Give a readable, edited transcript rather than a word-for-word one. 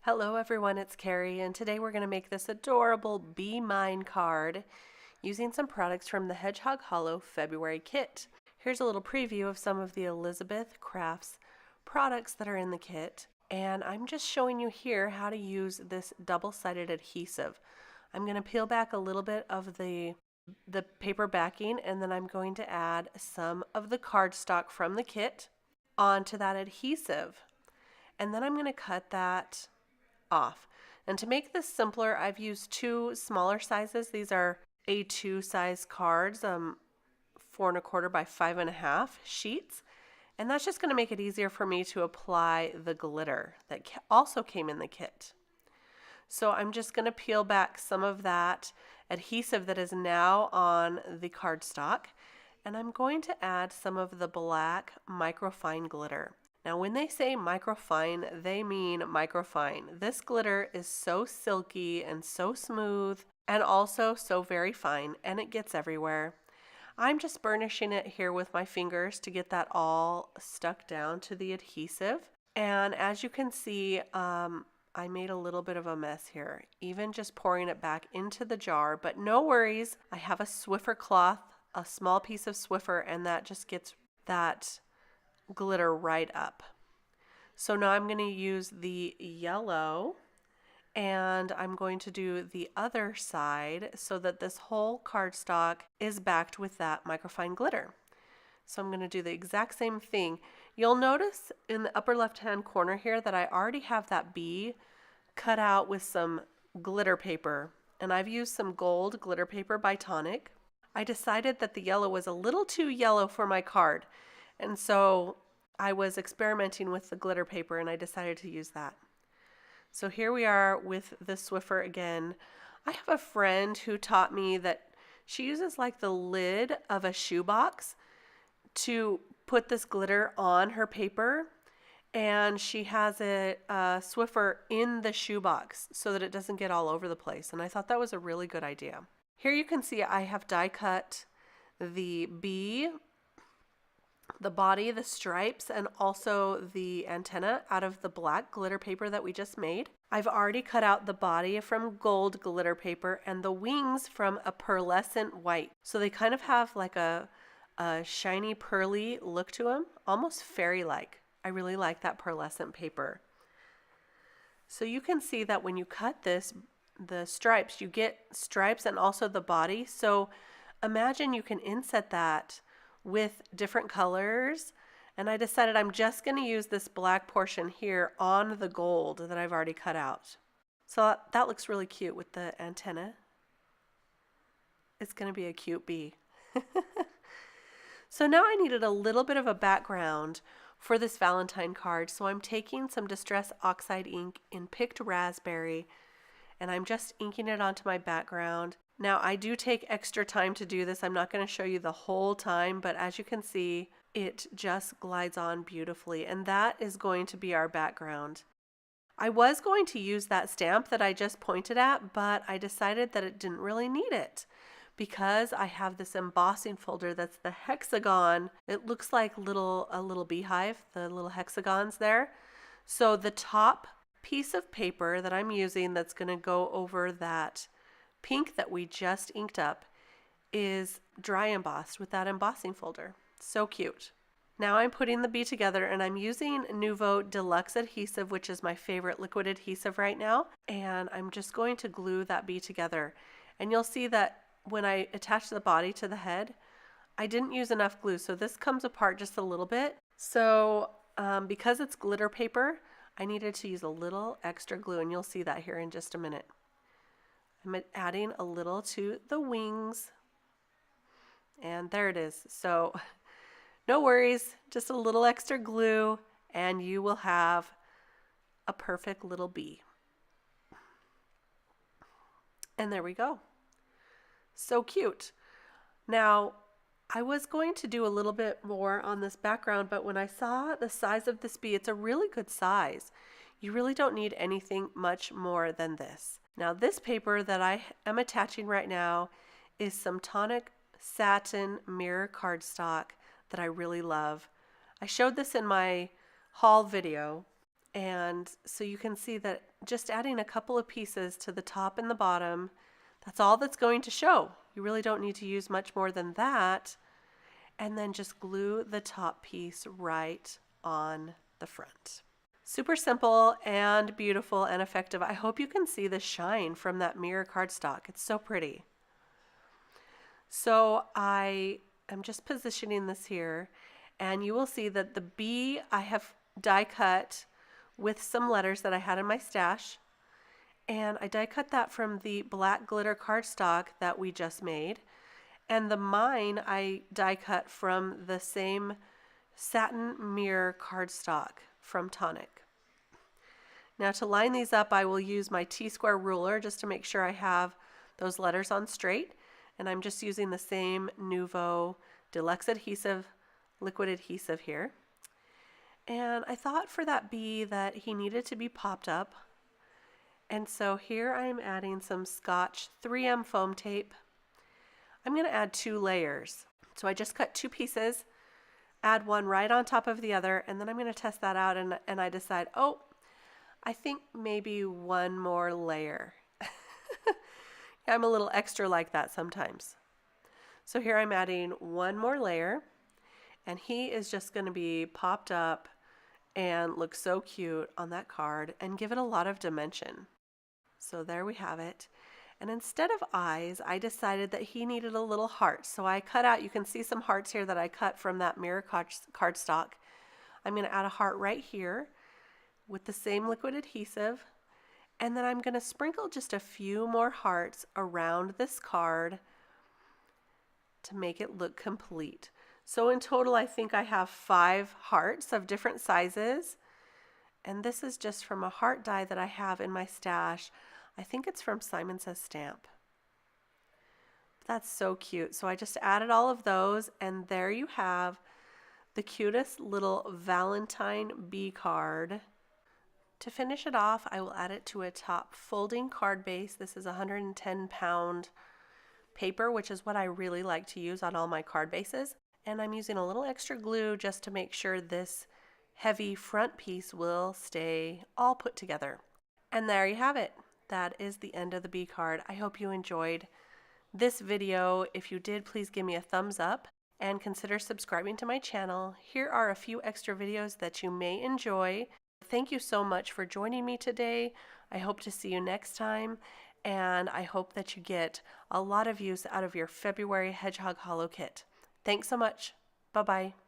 Hello everyone, it's Carrie, and today we're going to make this adorable Be Mine card using some products from the Hedgehog Hollow February kit. Here's a little preview of some of the Elizabeth Crafts products that are in the kit, and I'm just showing you here how to use this double-sided adhesive. I'm going to peel back a little bit of the paper backing, and then I'm going to add some of the cardstock from the kit onto that adhesive, and then I'm going to cut that off. And to make this simpler, I've used two smaller sizes. These are A2 size cards, 4¼ by 5½ sheets. And that's just going to make it easier for me to apply the glitter that also came in the kit. So I'm just going to peel back some of that adhesive that is now on the cardstock, and I'm going to add some of the black microfine glitter. Now, when they say microfine, they mean microfine. This glitter is so silky and so smooth and also so very fine, and it gets everywhere. I'm just burnishing it here with my fingers to get that all stuck down to the adhesive. And as you can see, I made a little bit of a mess here, even just pouring it back into the jar, but no worries. I have a Swiffer cloth, a small piece of Swiffer, and that just gets that glitter right up. So now I'm going to use the yellow, and I'm going to do the other side so that this whole cardstock is backed with that microfine glitter. So I'm going to do the exact same thing. You'll notice in the upper left hand corner here that I already have that bee cut out with some glitter paper, and I've used some gold glitter paper by Tonic. I decided that the yellow was a little too yellow for my card, and so I was experimenting with the glitter paper, and I decided to use that. So here we are with the Swiffer again. I have a friend who taught me that she uses like the lid of a shoebox to put this glitter on her paper, and she has a Swiffer in the shoebox so that it doesn't get all over the place, and I thought that was a really good idea. Here you can see I have die cut the bee, the body, the stripes, and also the antenna out of the black glitter paper that we just made. I've already cut out the body from gold glitter paper and the wings from a pearlescent white. So they kind of have like a shiny pearly look to them, almost fairy-like. I really like that pearlescent paper. So you can see that when you cut this, the stripes, you get stripes and also the body. So imagine you can inset that with different colors, and I decided I'm just going to use this black portion here on the gold that I've already cut out. So that looks really cute with the antenna. It's going to be a cute bee. So now I needed a little bit of a background for this Valentine card, so I'm taking some Distress Oxide ink in Picked Raspberry, and I'm just inking it onto my background. Now, I do take extra time to do this. I'm not going to show you the whole time, but as you can see, it just glides on beautifully, and that is going to be our background. I was going to use that stamp that I just pointed at, but I decided that it didn't really need it because I have this embossing folder that's the hexagon. It looks like a little beehive, the little hexagons there. So the top piece of paper that I'm using that's going to go over that pink that we just inked up is dry embossed with that embossing folder. So cute. Now I'm putting the bee together, and I'm using Nuvo Deluxe Adhesive, which is my favorite liquid adhesive right now, and I'm just going to glue that bee together. And you'll see that when I attach the body to the head, I didn't use enough glue, so this comes apart just a little bit. So because it's glitter paper, I needed to use a little extra glue, and you'll see that here in just a minute. I'm adding a little to the wings, and there it is. So no worries, just a little extra glue, and you will have a perfect little bee. And there we go. So cute. Now, I was going to do a little bit more on this background, but when I saw the size of this bee, it's a really good size. You really don't need anything much more than this. Now, this paper that I am attaching right now is some Tonic Satin Mirror cardstock that I really love. I showed this in my haul video, And so you can see that just adding a couple of pieces to the top and the bottom, that's all that's going to show. You really don't need to use much more than that. And then just glue the top piece right on the front. Super simple and beautiful and effective. I hope you can see the shine from that mirror cardstock. It's so pretty. So I am just positioning this here, and you will see that the bee I have die cut with some letters that I had in my stash, and I die cut that from the black glitter cardstock that we just made, and the mine I die cut from the same satin mirror cardstock from Tonic. Now to line these up, I will use my T-square ruler just to make sure I have those letters on straight, and I'm just using the same Nuvo Deluxe adhesive, liquid adhesive here. And I thought for that bee that he needed to be popped up. And so here I'm adding some Scotch 3M foam tape. I'm going to add 2 layers. So I just cut 2 pieces, add one right on top of the other, and then I'm going to test that out, and I decide, oh, I think maybe one more layer. I'm a little extra like that sometimes. So here I'm adding one more layer, and he is just going to be popped up and look so cute on that card and give it a lot of dimension. So there we have it. And instead of eyes, I decided that he needed a little heart. So I cut out, you can see some hearts here that I cut from that mirror cardstock. I'm going to add a heart right here with the same liquid adhesive. And then I'm going to sprinkle just a few more hearts around this card to make it look complete. So in total, I think I have 5 hearts of different sizes. And this is just from a heart die that I have in my stash. I think it's from Simon Says Stamp. That's so cute. So I just added all of those, and there you have the cutest little Valentine Bee card. To finish it off, I will add it to a top folding card base. This is 110-pound paper, which is what I really like to use on all my card bases. And I'm using a little extra glue just to make sure this heavy front piece will stay all put together. And there you have it. That is the end of the bee card. I hope you enjoyed this video. If you did, please give me a thumbs up and consider subscribing to my channel. Here are a few extra videos that you may enjoy. Thank you so much for joining me today. I hope to see you next time, and I hope that you get a lot of use out of your February Hedgehog Hollow kit. Thanks so much. Bye-bye.